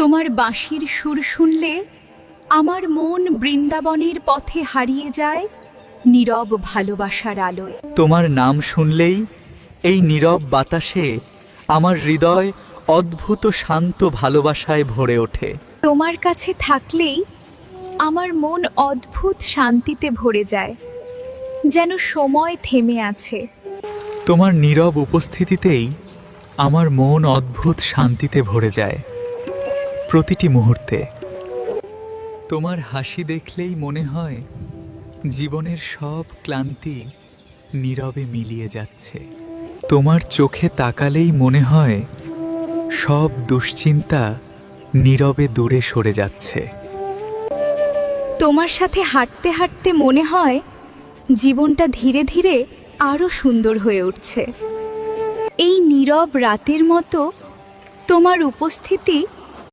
তোমার বাঁশির সুর শুনলে আমার মন বৃন্দাবনের পথে হারিয়ে যায় নীরব ভালোবাসার আলোয়। তোমার নাম শুনলেই এই নীরব বাতাসে আমার হৃদয় অদ্ভুত শান্ত ভালোবাসায় ভরে ওঠে। তোমার কাছে থাকলেই আমার মন অদ্ভুত শান্তিতে ভরে যায়, যেন সময় থেমে আছে। তোমার নীরব উপস্থিতিতেই আমার মন অদ্ভুত শান্তিতে ভরে যায় প্রতিটি মুহূর্তে। তোমার হাসি দেখলেই মনে হয় জীবনের সব ক্লান্তি নীরবে মিলিয়ে যাচ্ছে। তোমার চোখে তাকালেই মনে হয় সব দুশ্চিন্তা নীরবে দূরে সরে যাচ্ছে। তোমার সাথে হাঁটতে হাঁটতে মনে হয় জীবনটা ধীরে ধীরে আরো সুন্দর হয়ে উঠছে। এই নীরব রাতের মতো তোমার উপস্থিতি